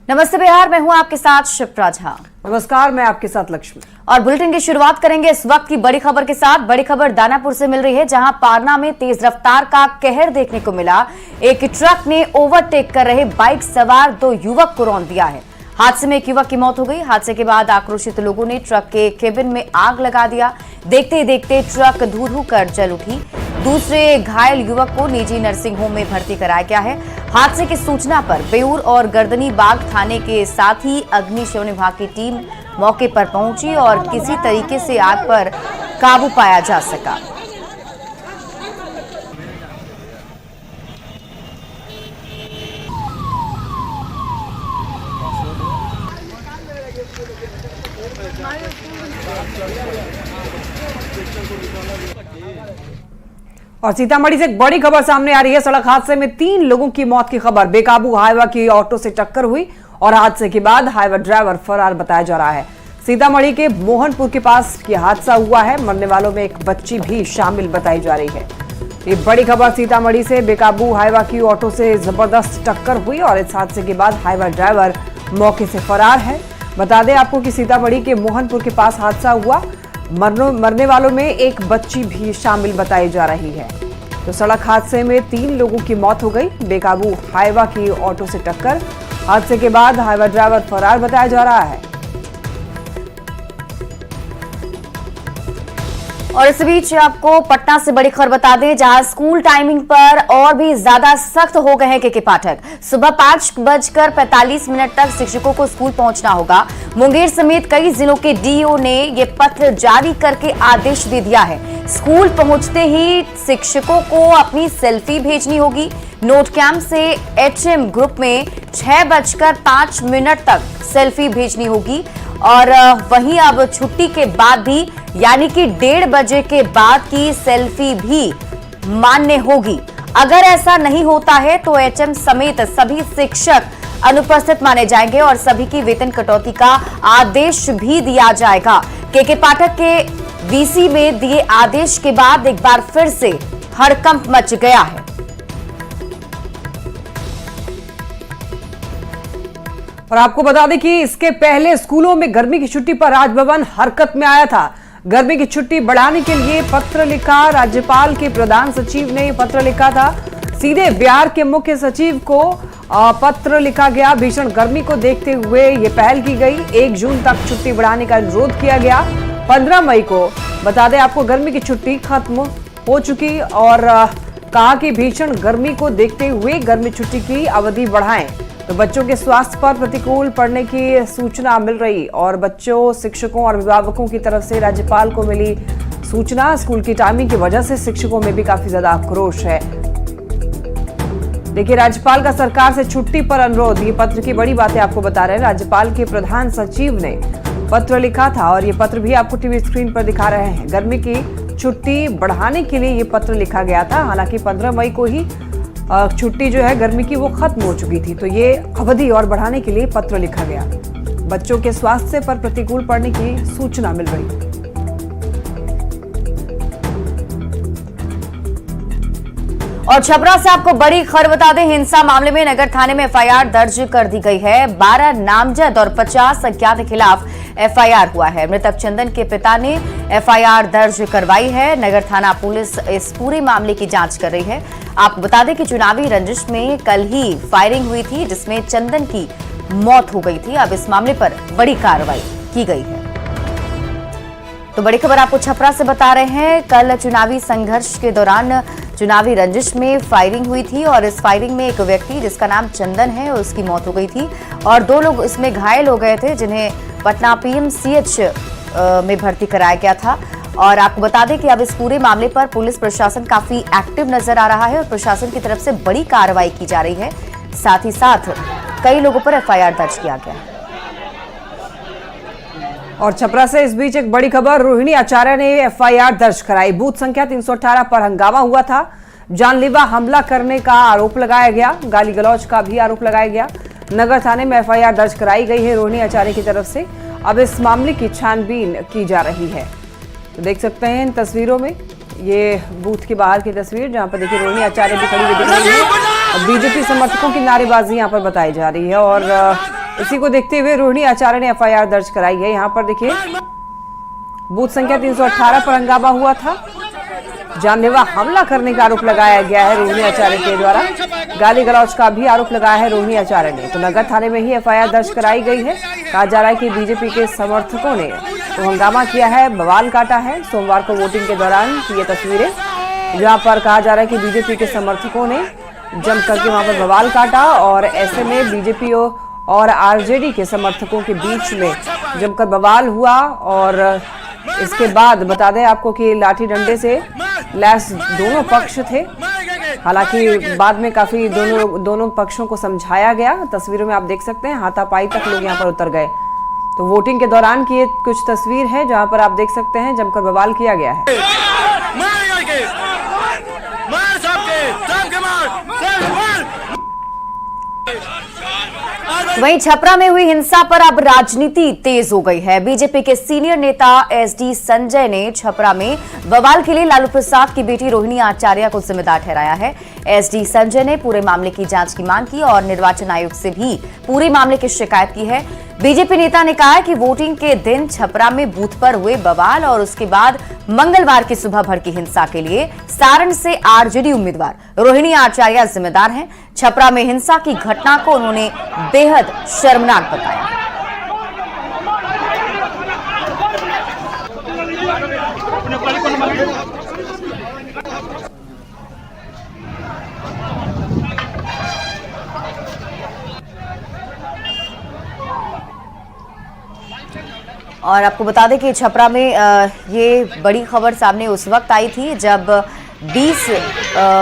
नमस्ते बिहार, मैं हूं आपके साथ शिप्रा झा। नमस्कार, मैं आपके साथ लक्ष्मी। और बुलेटिन की शुरुआत करेंगे इस वक्त की बड़ी खबर के साथ। बड़ी खबर दानापुर से मिल रही है, जहां पारना में तेज रफ्तार का कहर देखने को मिला। एक ट्रक ने ओवरटेक कर रहे बाइक सवार 2 युवक को रौंद दिया है। हादसे में एक युवक की मौत हो गई। हादसे के बाद आक्रोशित लोगों ने ट्रक के केबिन में आग लगा दिया। देखते ही देखते ट्रक धू-धू कर जल उठी। दूसरे घायल युवक को निजी नर्सिंग होम में भर्ती कराया गया है। हादसे की सूचना पर बेऊर और गर्दनी बाग थाने के साथ ही अग्निशमन विभाग की टीम मौके पर पहुंची और किसी तरीके से आग पर काबू पाया जा सका। और सीतामढ़ी से एक बड़ी खबर सामने आ रही है। सड़क हादसे में 3 लोगों की मौत की खबर। बेकाबू हाईवा की ऑटो से टक्कर हुई और हादसे के बाद हाईवा ड्राइवर फरार बताया जा रहा है। सीतामढ़ी के मोहनपुर के पास यह हादसा हुआ है। मरने वालों में एक बच्ची भी शामिल बताई जा रही है। ये बड़ी खबर सीतामढ़ी से। बेकाबू हाईवा की ऑटो से जबरदस्त टक्कर हुई और इस हादसे के बाद हाईवा ड्राइवर मौके से फरार है। बता दें आपको कि सीतामढ़ी के मोहनपुर के पास हादसा हुआ। मरने वालों में एक बच्ची भी शामिल बताई जा रही है। तो सड़क हादसे में 3 लोगों की मौत हो गई। बेकाबू हाईवा की ऑटो से टक्कर। हादसे के बाद हाईवा ड्राइवर फरार बताया जा रहा है। और इस बीच आपको पटना से बड़ी खबर बता दें, जहां स्कूल टाइमिंग पर और भी ज्यादा सख्त हो गए हैं के पाठक। सुबह 5:45 तक शिक्षकों को स्कूल पहुंचना होगा। मुंगेर समेत कई जिलों के डीओ ने ये पत्र जारी करके आदेश दे दिया है। स्कूल पहुंचते ही शिक्षकों को अपनी सेल्फी भेजनी होगी। नोट कैंप से एचएम ग्रुप में 6:05 तक सेल्फी भेजनी होगी। और वहीं अब छुट्टी के बाद भी, यानी कि 1:30 बजे के बाद की सेल्फी भी मान्य होगी। अगर ऐसा नहीं होता है तो एचएम समेत सभी शिक्षक अनुपस्थित माने जाएंगे और सभी की वेतन कटौती का आदेश भी दिया जाएगा। के पाठक के वीसी में दिए आदेश के बाद एक बार फिर से हड़कंप मच गया है। और आपको बता दें कि इसके पहले स्कूलों में गर्मी की छुट्टी पर राजभवन हरकत में आया था। गर्मी की छुट्टी बढ़ाने के लिए पत्र लिखा। राज्यपाल के प्रधान सचिव ने पत्र लिखा था। सीधे बिहार के मुख्य सचिव को पत्र लिखा गया। भीषण गर्मी को देखते हुए ये पहल की गई। 1 जून तक छुट्टी बढ़ाने का अनुरोध किया गया। 15 मई को बता दें आपको गर्मी की छुट्टी खत्म हो चुकी और कहा कि भीषण गर्मी को देखते हुए गर्मी छुट्टी की अवधि बढ़ाएं। तो बच्चों के स्वास्थ्य पर प्रतिकूल पड़ने की सूचना मिल रही और बच्चों, शिक्षकों और अभिभावकों की तरफ से राज्यपाल को मिली सूचना। स्कूल की टाइमिंग की वजह से शिक्षकों में भी काफी ज्यादा आक्रोश है। देखिए, राज्यपाल का सरकार से छुट्टी पर अनुरोध। ये पत्र की बड़ी बातें आपको बता रहे हैं। राज्यपाल के प्रधान सचिव ने पत्र लिखा था और ये पत्र भी आपको टीवी स्क्रीन पर दिखा रहे हैं। गर्मी की छुट्टी बढ़ाने के लिए ये पत्र लिखा गया था। हालांकि 15 मई को ही छुट्टी जो है गर्मी की वो खत्म हो चुकी थी। तो ये अवधि और बढ़ाने के लिए पत्र लिखा गया। बच्चों के स्वास्थ्य पर प्रतिकूल पड़ने की सूचना मिल रही। और छपरा से आपको बड़ी खबर बता दें, हिंसा मामले में नगर थाने में एफआईआर दर्ज कर दी गई है। 12 नामजद और 50 अज्ञात के खिलाफ एफआईआर हुआ है। मृतक चंदन के पिता ने एफआईआर दर्ज करवाई है। नगर थाना पुलिस इस पूरे मामले की जांच कर रही है। आपको बता दें कि चुनावी रंजिश में कल ही फायरिंग हुई थी, जिसमें चंदन की मौत हो गई थी। अब इस मामले पर बड़ी कार्रवाई की गई है। तो बड़ी खबर आपको छपरा से बता रहे हैं। कल चुनावी संघर्ष के दौरान चुनावी रंजिश में फायरिंग हुई थी और इस फायरिंग में एक व्यक्ति जिसका नाम चंदन है, उसकी मौत हो गई थी और 2 लोग इसमें घायल हो गए थे, जिन्हें पटना पीएमसीएच में भर्ती कराया गया था। और आपको बता दें कि अब इस पूरे मामले पर पुलिस प्रशासन काफी एक्टिव नजर आ रहा है और प्रशासन की तरफ से बड़ी कार्रवाई की जा रही है। साथ ही साथ कई लोगों पर एफआईआर दर्ज किया गया। और छपरा से इस बीच एक बड़ी खबर। रोहिणी आचार्य ने एफआईआर दर्ज कराई। बूथ संख्या 318 पर हंगामा हुआ था। जानलेवा हमला करने का आरोप लगाया गया। गाली गलौज का भी आरोप लगाया गया। नगर थाने में एफआईआर दर्ज कराई गई है रोहिणी आचार्य की तरफ से। अब इस मामले की छानबीन की जा रही है। तो देख सकते हैं इन तस्वीरों में, ये बूथ के बाहर की तस्वीर, जहां पर देखिए रोहिणी आचार्य भी खड़ी हुई दिख रही है और बीजेपी समर्थकों की नारेबाजी यहां पर बताई जा रही है। और इसी को देखते हुए रोहिणी आचार्य ने एफआईआर दर्ज कराई है। यहाँ पर देखिए बूथ संख्या 318 पर हंगामा हुआ था। जानलेवा हमला करने का आरोप लगाया गया है रोहिणी आचार्य के द्वारा। गाली गलौज का भी आरोप लगाया है रोहिणी आचार्य ने। तो नगर थाने में ही एफआईआर दर्ज कराई गई है। कहा जा रहा है कि बीजेपी के समर्थकों ने तो हंगामा किया है, बवाल काटा है। सोमवार को वोटिंग के दौरान की ये तस्वीरें, जहां पर कहा जा रहा है कि बीजेपी के समर्थकों ने जम करके वहां पर बवाल काटा और ऐसे में बीजेपी और आरजेडी के समर्थकों के बीच में जमकर बवाल हुआ। और इसके बाद बता दें आपको कि लाठी डंडे से लैस दोनों पक्ष थे। हालांकि बाद में काफी दोनों पक्षों को समझाया गया। तस्वीरों में आप देख सकते हैं हाथापाई तक लोग यहाँ पर उतर गए। तो वोटिंग के दौरान की ये कुछ तस्वीर है जहां पर आप देख सकते हैं जमकर बवाल किया गया है। वहीं छपरा में हुई हिंसा पर अब राजनीति तेज हो गई है। बीजेपी के सीनियर नेता एसडी संजय ने छपरा में बवाल के लिए लालू प्रसाद की बेटी रोहिणी आचार्य को जिम्मेदार ठहराया है। एसडी संजय ने पूरे मामले की जांच की मांग की और निर्वाचन आयोग से भी पूरे मामले की शिकायत की है। बीजेपी नेता ने कहा कि वोटिंग के दिन छपरा में बूथ पर हुए बवाल और उसके बाद मंगलवार की सुबह भड़की हिंसा के लिए सारण से आरजेडी उम्मीदवार रोहिणी आचार्य जिम्मेदार हैं। छपरा में हिंसा की घटना को उन्होंने बेहद शर्मनाक बताया। और आपको बता दें कि छपरा में ये बड़ी खबर सामने उस वक्त आई थी जब 20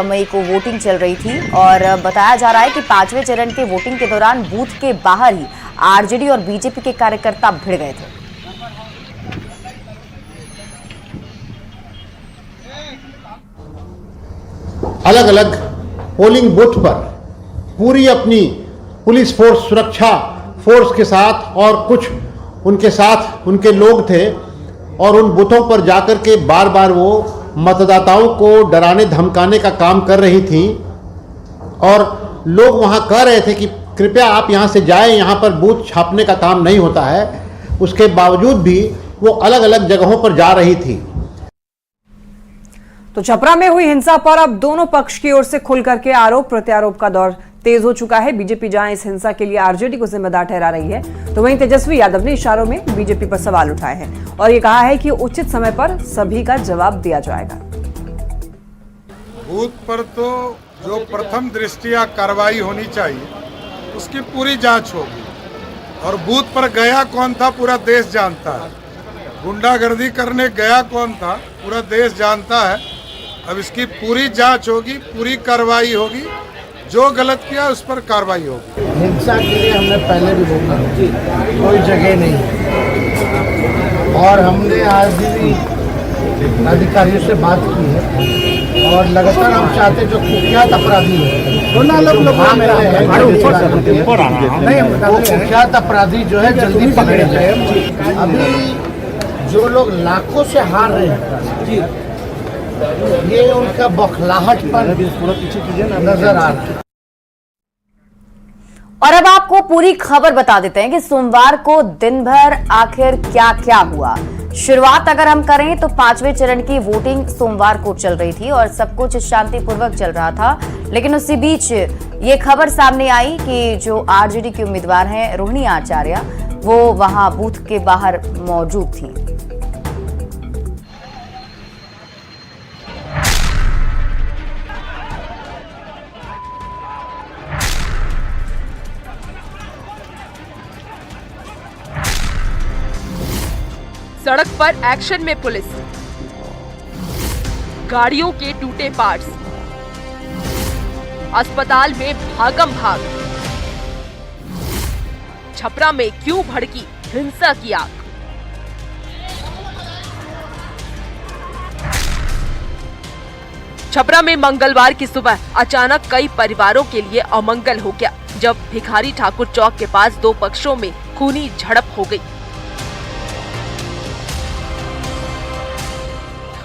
मई को वोटिंग चल रही थी और बताया जा रहा है कि 5वें चरण के वोटिंग के दौरान बूथ के बाहर ही आरजेडी और बीजेपी के कार्यकर्ता भिड़ गए थे। अलग अलग पोलिंग बूथ पर पूरी अपनी पुलिस फोर्स, सुरक्षा फोर्स के साथ और कुछ उनके साथ उनके लोग थे और उन बूथों पर जाकर के बार बार वो मतदाताओं को डराने धमकाने का काम कर रही थी। और लोग वहां कह रहे थे कि कृपया आप यहां से जाएं, यहां पर बूथ छापने का काम नहीं होता है। उसके बावजूद भी वो अलग अलग जगहों पर जा रही थी। तो छपरा में हुई हिंसा पर अब दोनों पक्ष की ओर से खुल करके आरोप प्रत्यारोप का दौर तेज हो चुका है। बीजेपी जहां इस हिंसा के लिए आरजेडी को जिम्मेदार ठहरा रही है, तो वहीं तेजस्वी यादव ने इशारों में बीजेपी पर सवाल उठाए हैं और ये कहा है कि उचित समय पर सभी का जवाब दिया जाएगा। बूथ पर तो जो प्रथम दृष्टया कार्रवाई होनी चाहिए उसकी पूरी जांच होगी। और बूथ पर गया कौन था पूरा देश जानता है, गुंडागर्दी करने गया कौन था पूरा देश जानता है। अब इसकी पूरी जांच होगी, पूरी कार्रवाई होगी, जो गलत किया उस पर कार्रवाई होगी। हिंसा के लिए हमने पहले भी बोला कोई जगह नहीं है और हमने आज भी अधिकारियों से बात की है और लगातार हम चाहते जो कुख्यात अपराधी है वो कुख्यात अपराधी जो है जल्दी पकड़े जाए। अभी जो लोग लाखों से हार रहे हैं ये उनका बौखलाहट पर नजर आ रहा है। और अब आपको पूरी खबर बता देते हैं कि सोमवार को दिन भर आखिर क्या क्या हुआ। शुरुआत अगर हम करें तो 5वें चरण की वोटिंग सोमवार को चल रही थी और सब कुछ शांतिपूर्वक चल रहा था। लेकिन उसी बीच ये खबर सामने आई कि जो आरजेडी की उम्मीदवार हैं रोहिणी आचार्य, वो वहां बूथ के बाहर मौजूद थी। सड़क पर एक्शन में पुलिस, गाड़ियों के टूटे पार्ट्स, अस्पताल में भागम भाग। छपरा में क्यों भड़की हिंसा की आग? छपरा में मंगलवार की सुबह अचानक कई परिवारों के लिए अमंगल हो गया जब भिखारी ठाकुर चौक के पास दो पक्षों में खूनी झड़प हो गई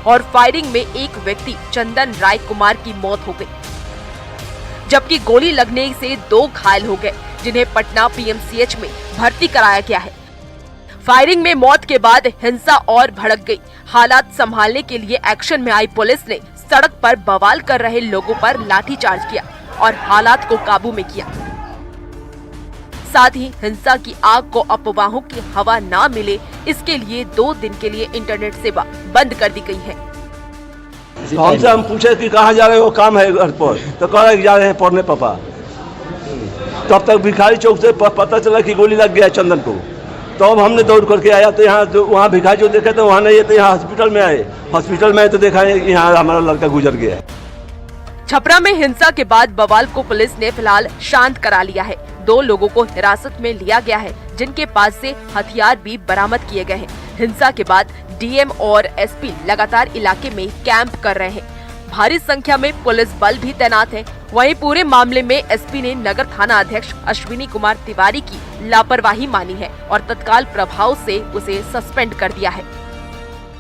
और फायरिंग में एक व्यक्ति चंदन राय कुमार की मौत हो गई। जबकि गोली लगने से 2 घायल हो गए, जिन्हें पटना पीएमसीएच में भर्ती कराया गया है। फायरिंग में मौत के बाद हिंसा और भड़क गई। हालात संभालने के लिए एक्शन में आई पुलिस ने सड़क पर बवाल कर रहे लोगों पर लाठीचार्ज किया और हालात को काबू में किया। साथ ही हिंसा की आग को अफवाहों की हवा ना मिले, इसके लिए 2 दिन के लिए इंटरनेट सेवा बंद कर दी गई है। तो हमसे हम पूछे कि कहाँ जा रहे हो, काम है घर पर, तो कह रहे जा रहे हैं पढ़ने पापा। तब तक भिखारी चौक से पता चला कि गोली लग गया चंदन को। तो अब हमने दौड़ करके आया, तो यहाँ वहाँ भिखारी चौक देखे तो वहाँ नहीं है, तो यहाँ हॉस्पिटल में आए। हॉस्पिटल में आए तो देखा यहाँ हमारा लड़का गुजर गया है। छपरा में हिंसा के बाद बवाल को पुलिस ने फिलहाल शांत करा लिया है। 2 लोगों को हिरासत में लिया गया है, जिनके पास से हथियार भी बरामद किए गए हैं। हिंसा के बाद डीएम और एसपी लगातार इलाके में कैंप कर रहे हैं। भारी संख्या में पुलिस बल भी तैनात है। वहीं पूरे मामले में एसपी ने नगर थाना अध्यक्ष अश्विनी कुमार तिवारी की लापरवाही मानी है और तत्काल प्रभाव से उसे सस्पेंड कर दिया है।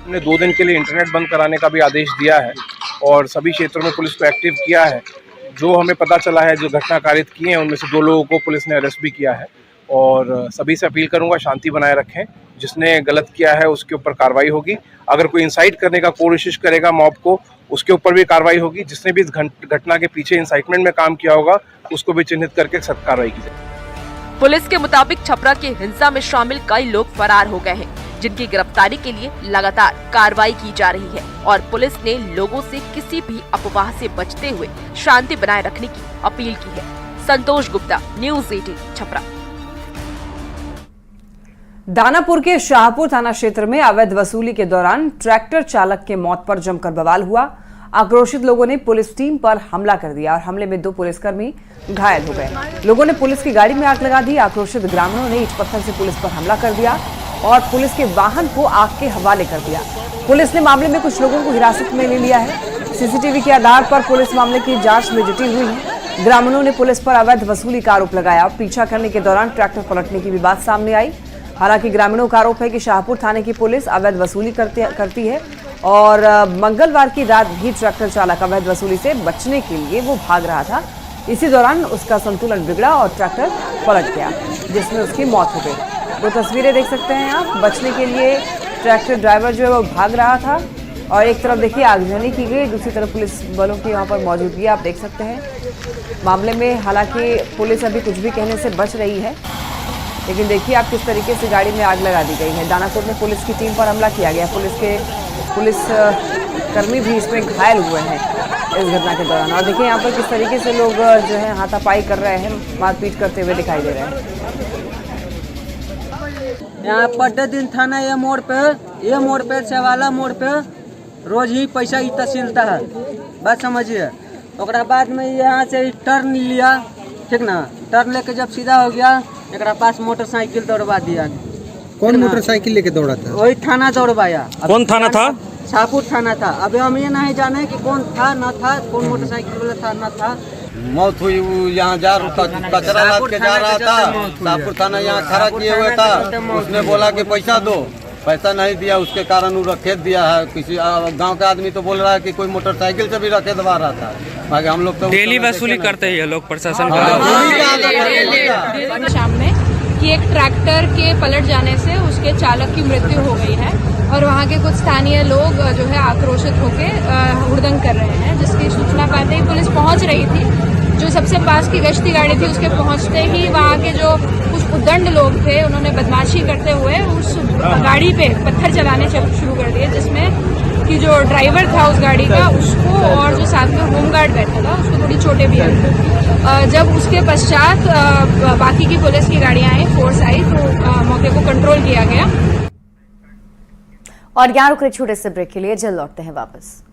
हमने 2 दिन के लिए इंटरनेट बंद कराने का भी आदेश दिया है और सभी क्षेत्रों में पुलिस को एक्टिव किया है। जो हमें पता चला है, जो घटना कारित किए हैं, उनमें से 2 लोगों को पुलिस ने अरेस्ट भी किया है और सभी से अपील करूंगा शांति बनाए रखें। जिसने गलत किया है उसके ऊपर कार्रवाई होगी। अगर कोई इंसाइट करने का कोशिश करेगा मॉब को, उसके ऊपर भी कार्रवाई होगी। जिसने भी इस घटना के पीछे इंसाइटमेंट में काम किया होगा उसको भी चिन्हित करके सख्त कार्रवाई की जाए। पुलिस के मुताबिक छपरा की हिंसा में शामिल कई लोग फरार हो गए हैं, जिनकी गिरफ्तारी के लिए लगातार कार्रवाई की जा रही है और पुलिस ने लोगों से किसी भी अफवाह से बचते हुए शांति बनाए रखने की अपील की है। संतोष गुप्ता, न्यूज़ 18 छपरा। दानापुर के शाहपुर थाना क्षेत्र में अवैध वसूली के दौरान ट्रैक्टर चालक के मौत पर जमकर बवाल हुआ। आक्रोशित लोगों ने पुलिस टीम पर हमला कर दिया और हमले में 2 पुलिसकर्मी घायल हो गए। लोगों ने पुलिस की गाड़ी में आग लगा दी। आक्रोशित ग्रामीणों ने ईंट पत्थर से पुलिस पर हमला कर दिया और पुलिस के वाहन को आग के हवाले कर दिया। पुलिस ने मामले में कुछ लोगों को हिरासत में ले लिया है। सीसीटीवी के आधार पर पुलिस मामले की जांच में जुटी हुई है। ग्रामीणों ने पुलिस पर अवैध वसूली का आरोप लगाया। पीछा करने के दौरान ट्रैक्टर पलटने की भी बात सामने आई। हालांकि ग्रामीणों का आरोप है कि शाहपुर थाने की पुलिस अवैध वसूली करती है और मंगलवार की रात भी ट्रैक्टर चालक अवैध वसूली से बचने के लिए वो भाग रहा था। इसी दौरान उसका संतुलन बिगड़ा और ट्रैक्टर पलट गया, जिसमें उसकी मौत हो गई। 2 तस्वीरें देख सकते हैं आप। बचने के लिए ट्रैक्टर ड्राइवर जो है वो भाग रहा था और एक तरफ देखिए आगजनी की गई, दूसरी तरफ पुलिस बलों की यहाँ पर मौजूदगी आप देख सकते हैं। मामले में हालांकि पुलिस अभी कुछ भी कहने से बच रही है, लेकिन देखिए आप किस तरीके से गाड़ी में आग लगा दी गई है। दानापुर में पुलिस की टीम पर हमला किया गया। पुलिस कर्मी भी इसमें घायल हुए हैं इस घटना के दौरान। और देखिए यहाँ पर किस तरीके से लोग जो है हाथापाई कर रहे हैं, मारपीट करते हुए दिखाई दे रहे हैं। यहाँ पड्डे दिन थाना ये मोड़ पे सेवाला मोड़ पे रोज ही पैसा ही तहसीलता है, बात समझिए। और बाद में यहाँ से टर्न लिया, ठीक ना, टर्न लेके जब सीधा हो गया, एक पास मोटरसाइकिल दौड़वा दिया। कौन मोटरसाइकिल लेके दौड़ा था? वही थाना दौड़वाया। कौन थाना था? शाहपुर थाना था। अभी हम ये नहीं जाने कि कौन था न था, कौन मोटरसाइकिल वाला था न था। मौत हुई, वो यहाँ जा रहा था, कचरा लाद के जा रहा था। शाहपुर थाना यहाँ खड़ा किए हुए था। उसने बोला कि पैसा दो, पैसा नहीं दिया, उसके कारण वो रखेत दिया है। किसी गांव का आदमी तो बोल रहा है कि कोई मोटरसाइकिल से भी रखेत दबा रहा था। बाकी हम लोग तो डेली वसूली करते हैं लोग, प्रशासन शाम में कि एक ट्रैक्टर के पलट जाने से उसके चालक की मृत्यु हो गई है और वहाँ के कुछ स्थानीय लोग जो है आक्रोशित होकर हुड़दंग कर रहे हैं, जिसकी सूचना पाते ही पुलिस पहुँच रही थी। जो सबसे पास की गश्ती गाड़ी थी उसके पहुँचते ही वहाँ के जो कुछ उद्दंड लोग थे उन्होंने बदमाशी करते हुए उस गाड़ी पे पत्थर चलाने शुरू कर दिए, जिसमें कि जो ड्राइवर था उस गाड़ी का उसको और जो साथ में होमगार्ड बैठा था उसको थोड़ी चोटें भी आई। जब उसके पश्चात बाकी की पुलिस की गाड़ियां आई, फोर्स आई, तो मौके को कंट्रोल किया गया। और यहाँ रुक रहे छोटे से ब्रेक के लिए, जल्द लौटते हैं वापस।